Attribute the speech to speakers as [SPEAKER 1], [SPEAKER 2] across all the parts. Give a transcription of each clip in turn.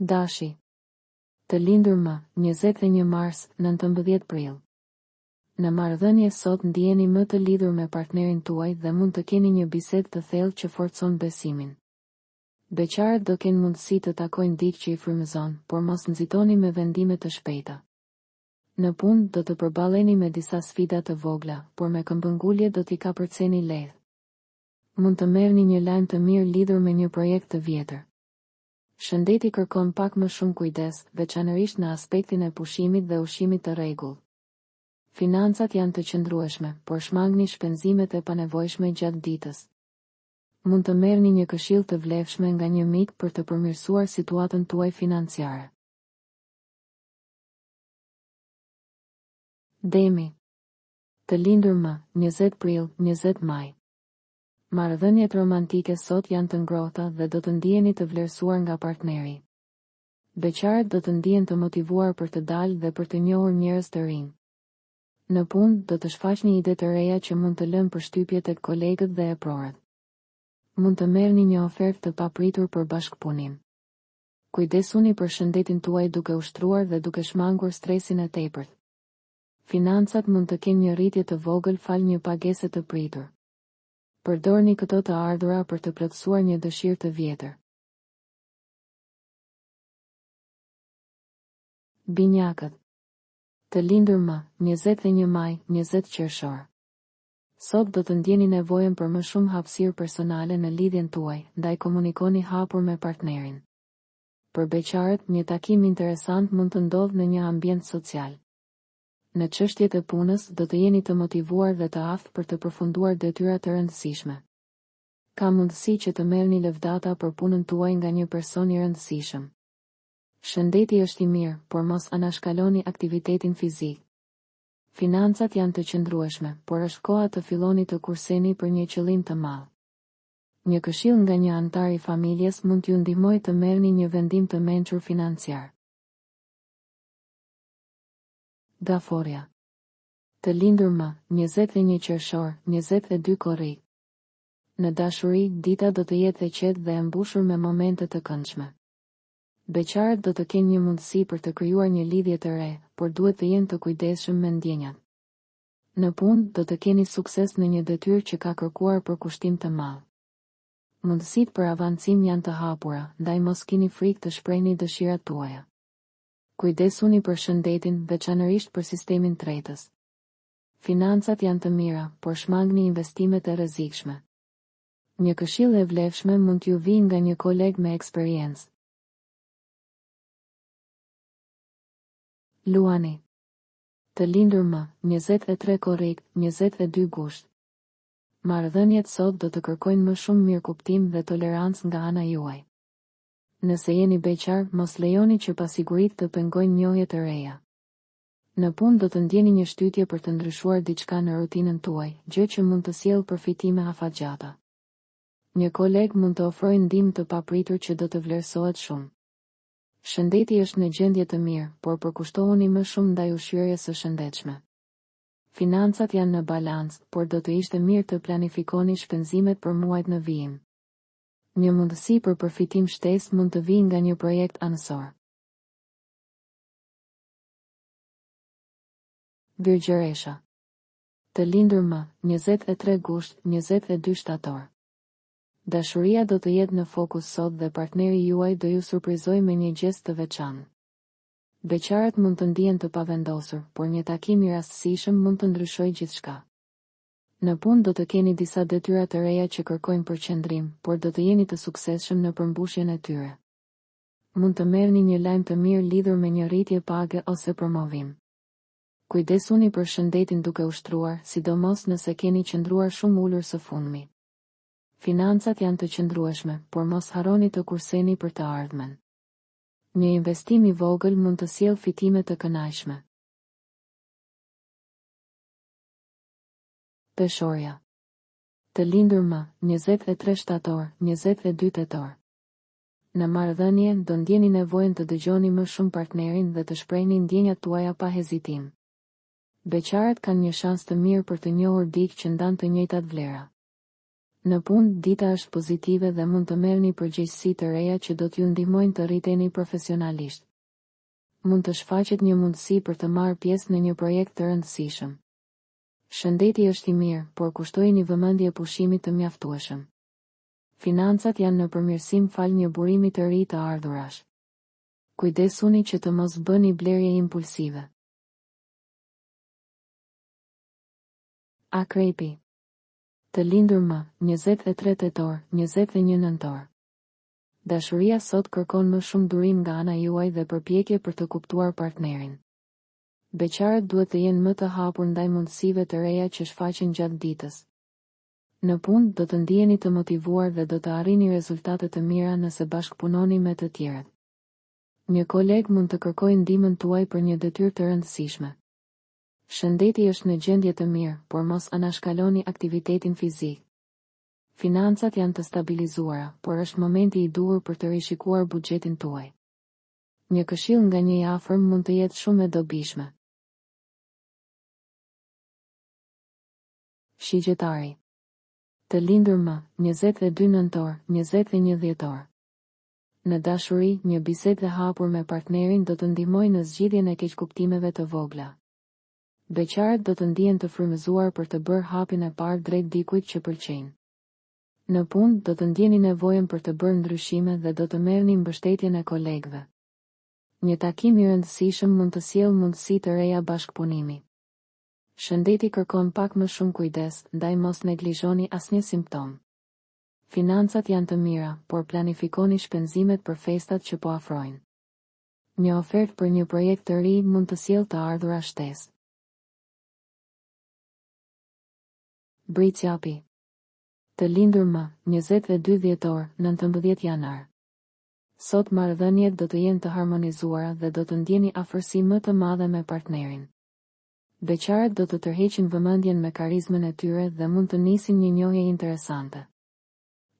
[SPEAKER 1] Dashi. Të lindur më, 21 mars, 19 prill. Në marrëdhënie sot ndjeni më të lidhur me partnerin tuaj dhe mund të keni një bisedë të thellë që forcon besimin. Beqarët do kenë mundësi të takojnë dikë që i frymëzon, por mos nxitoni me vendime të shpejta. Në punë do të përballeni me disa sfida të vogla, por me këmbëngulje do t'i kapërceni lehtë. Mund të merrni një lajm të mirë lidhur me një projekt të vjetër. Shëndeti kërkon pak më shumë kujdes, veçanërisht në aspektin e pushimit dhe ushqimit të rregullt. Financat janë të qëndrueshme, por shmangni shpenzimet e panevojshme gjatë ditës. Mund të merrni një këshill të vlefshme nga një mik për të përmirësuar situatën tuaj financiare. Demi. Të lindur më, 20 prill, 20 maj. Marrëdhëniet romantike sot janë të ngrohta dhe do të ndiheni të vlerësuar nga partneri. Beqarët do të ndihen të motivuar për të dalë dhe për të njohur njerëz të rinj. Në punë do të shfaqni ide të reja që mund të lënë përshtypje tek kolegët dhe eprorët. Mund të merrni një ofertë të papritur për bashkëpunim. Kujdesuni për shëndetin tuaj duke ushtruar dhe duke shmangur stresin e tepërt. Financat mund të kenë një rritje të vogël fal një pagese të pritur. Përdorni këto të ardhura për të plotësuar një dëshirë të vjetër. Binjakët. Të lindur më, 21 maj, 20 qershor. Sot do të ndjeni nevojën për më shumë hapësirë personale në lidhjen tuaj, ndaj komunikoni hapur me partnerin. Për beqarët, një takim interesant mund të ndodhë në një ambient social. Në çështjet e punës do të jeni të motivuar dhe të aftë për të përfunduar detyra të rëndësishme. Ka mundësi që të merrni lëvdata për punën tuaj nga një person i rëndësishëm. Shëndeti është i mirë, por mos anashkaloni aktivitetin fizik. Financat janë të qëndrueshme, por është koha të filloni të kurseni për një qëllim të madh. Një këshill nga një antar i familjes mund t'ju ndihmojë të merrni një vendim të mençur financiar. Daforia. Të lindur më, 21 qershor, 22 korrik. Në dashuri, dita do të jetë e qetë dhe e mbushur me momente të këndshme. Beqarët do të kenë një mundësi për të krijuar një lidhje të re, por duhet të jenë të kujdesshëm me ndjenjat. Në punë do të keni sukses në një detyrë që ka kërkuar përkushtim të madh. Mundësitë për avancim janë të hapura, ndaj mos keni frikë të shprehni dëshirat tuaja. Kujdesuni për shëndetin, veçanërisht për sistemin tretës. Financat janë të mira, por shmangni investimet e rrezikshme. Një këshill e vlefshme mund t'ju vijë nga një koleg me eksperiencë. Luani. Të lindur më, 23 korrik, 22 gusht. Marrëdhëniet sot do të kërkojnë më shumë mirëkuptim dhe tolerancë nga ana juaj. Nëse jeni beqar, mos lejoni që pasiguritë të pengojnë njohje të reja. Në punë do të ndjeni një shtytje për të ndryshuar diçka në rutinën tuaj, gjë që mund të sjellë përfitime afatgjata. Një koleg mund të ofrojë ndihmë të papritur që do të vlerësohet shumë. Shëndeti është në gjendje të mirë, por përkushtohuni më shumë ndaj ushqyerjes së shëndetshme. Financat janë në balancë, por do të ishte mirë të planifikoni shpenzimet për muajt në vijim. Një mundësi për përfitim shtesë mund të vijë nga një projekt anësor. Virgjëresha. Të lindur më, 23 gusht, 22 shtator. Dashuria do të jetë në fokus sot dhe partneri juaj do ju surprizojë me një gjest të veçantë. Beqarët mund të ndihen të pavendosur, por një takim i rastësishëm mund të ndryshojë gjithçka. Në punë do të keni disa detyra të reja që kërkojnë përqendrim, por do të jeni të suksesshëm në përmbushjen e tyre. Mund të merrni një lajm të mirë lidhur me një rritje page ose promovim. Kujdesuni për shëndetin duke ushtruar, sidomos nëse keni qëndruar shumë ulur së fundmi. Financat janë të qëndrueshme, por mos harroni të kurseni për të ardhmen. Një investim i vogël mund të sjellë fitime të kënaqshme. Peshorja. Të lindur më, 23 shtator, 22 tetor. Në marrëdhënie do ndjeni nevojën të dëgjoni më shumë partnerin dhe të shprehni ndjenjat tuaja pa hezitim. Beqarët kanë një shans të mirë për të njohur dikë që ndan të njëjtat vlera. Në punë, dita është pozitive dhe mund të merrni përgjegjësi të reja që do t'ju ndihmojnë të rriteni profesionalisht. Mund të shfaqet një mundësi për të marrë pjesë në një projekt të rëndësishëm. Shëndeti është i mirë, por kushtojini vëmendje pushimit të mjaftueshëm. Financat janë në përmirësim fal një burimi të ri të ardhurash. Kujdesuni që të mos bëni blerje impulsive. Akrepi. Të lindur më, 23 tetor, 21 nëntor. Dashuria sot kërkon më shumë durim nga ana juaj dhe përpjekje për të kuptuar partnerin. Beqarët duhet të jenë më të hapur ndaj mundësive të reja që shfaqen gjatë ditës. Në punë do të ndiheni të motivuar dhe do të arrini rezultate të mira nëse bashkëpunoni me të tjerët. Një koleg mund të kërkojë ndihmën tuaj për një detyrë të rëndësishme. Shëndeti është në gjendje të mirë, por mos anashkaloni aktivitetin fizik. Financat janë të stabilizuara, por është momenti i duhur për të rishikuar buxhetin tuaj. Një këshill nga një i afërm mund të jetë shumë e dobishme. Shigjetari. Të lindur më, 22 nëntor, 21 dhjetor. Në dashuri, një bisedë e hapur me partnerin do të ndihmojë në zgjidhjen e keqkuptimeve të vogla. Beqarët do të ndihen të frymëzuar për të bërë hapin e parë drejt dikujt që pëlqejnë. Në punë do të ndjeni nevojën për të bërë ndryshime dhe do të merrni mbështetjen e kolegëve. Një takim i rëndësishëm mund të sjellë mundësi të reja bashkëpunimi. Shëndeti kërkon pak më shumë kujdes, ndaj mos neglizhoni asnjë simptom. Financat janë të mira, por planifikoni shpenzimet për festat që po afrojnë. Një ofertë për një projekt të ri mund të sjellë të ardhura shtesë. Bricjapi. Të lindur më, 22 dhjetor, 19 janar. Sot marrëdhëniet do të jenë të harmonizuara dhe do të ndjeni afërsi më të madhe me partnerin. Beqarët do të tërheqin vëmendjen me karizmën e tyre dhe mund të nisin një njohje interesante.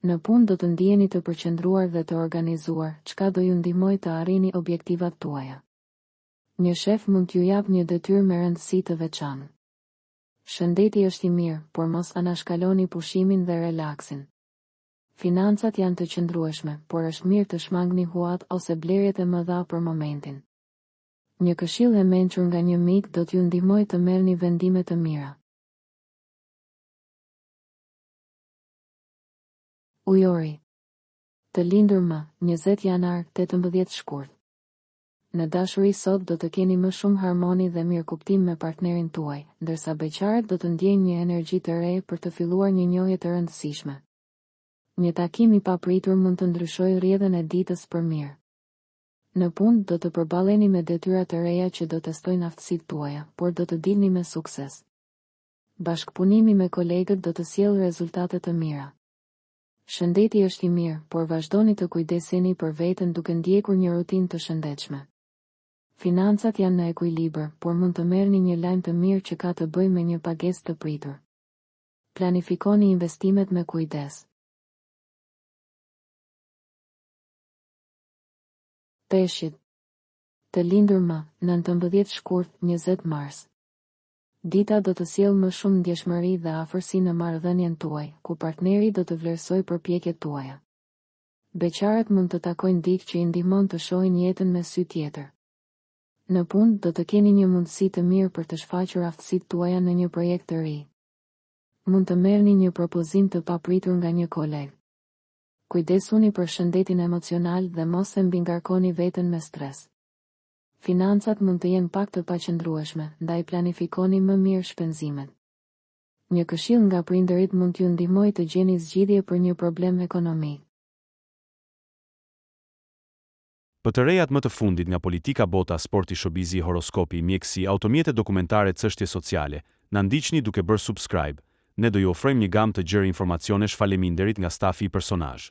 [SPEAKER 1] Në punë do të ndjeni të përqendruar dhe të organizuar, çka do ju ndihmojë të arrini objektivat tuaja. Një shef mund t'ju jap një detyrë me rëndësi të veçantë. Shëndeti është i mirë, por mos anashkaloni pushimin dhe relaksin. Financat janë të qëndrueshme, por është mirë të shmangni huat ose blerjet e mëdha për momentin. Një këshill e mençur nga një mik do t'ju ndihmojë të merrni vendime të mira. Ujori. Të lindur më, 20 janar, 18 shkurt. Në dashuri sot do të keni më shumë harmoni dhe mirëkuptim me partnerin tuaj, ndërsa beqarët do të ndjejnë një energji të re për të filluar një njohje të rëndësishme. Një takim i papritur mund të ndryshojë rrjedhën e ditës për mirë. Në punë do të përballeni me detyra të reja që do testojnë aftësitë tuaja, por do të dilni me sukses. Bashkëpunimi me kolegët do të sjellë rezultate të mira. Shëndeti është i mirë, por vazhdoni të kujdeseni për veten duke ndjekur një rutinë të shëndetshme. Financat janë në ekuilibër, por mund të merrni një lajm të mirë që ka të bëjë me një pagesë të pritur. Planifikoni investimet me kujdes. Peshqit. Të lindur më, 19 shkurt, 20 mars. Dita do të sjellë më shumë ndjeshmëri dhe afërsi në marrëdhënien tuaj, ku partneri do të vlerësojë përpjekjet tuaja. Beqarët mund të takojnë dikë që i ndihmon të shohin jetën me sy tjetër. Në punë do të keni një mundësi të mirë për të shfaqur aftësitë tuaja në një projekt të ri. Mund të merrni një propozim të papritur nga një koleg. Kujdesuni për shëndetin emocional dhe mos e mbingarkoni veten me stres. Financat mund të jenë pak të paqëndrueshme, ndaj planifikoni më mirë shpenzimet. Një këshill nga prindërit mund t'ju ndihmojë të gjeni zgjidhje për një problem ekonomik.
[SPEAKER 2] Për të rejat më të fundit nga politika, bota, sporti, showbizi, horoskopi, mjekësi, automjete dokumentare, çështje sociale, na ndiqni duke bërë subscribe. Ne do ju ofrojmë një gamë të gjerë informacionesh faleminderit nga stafi i personazh.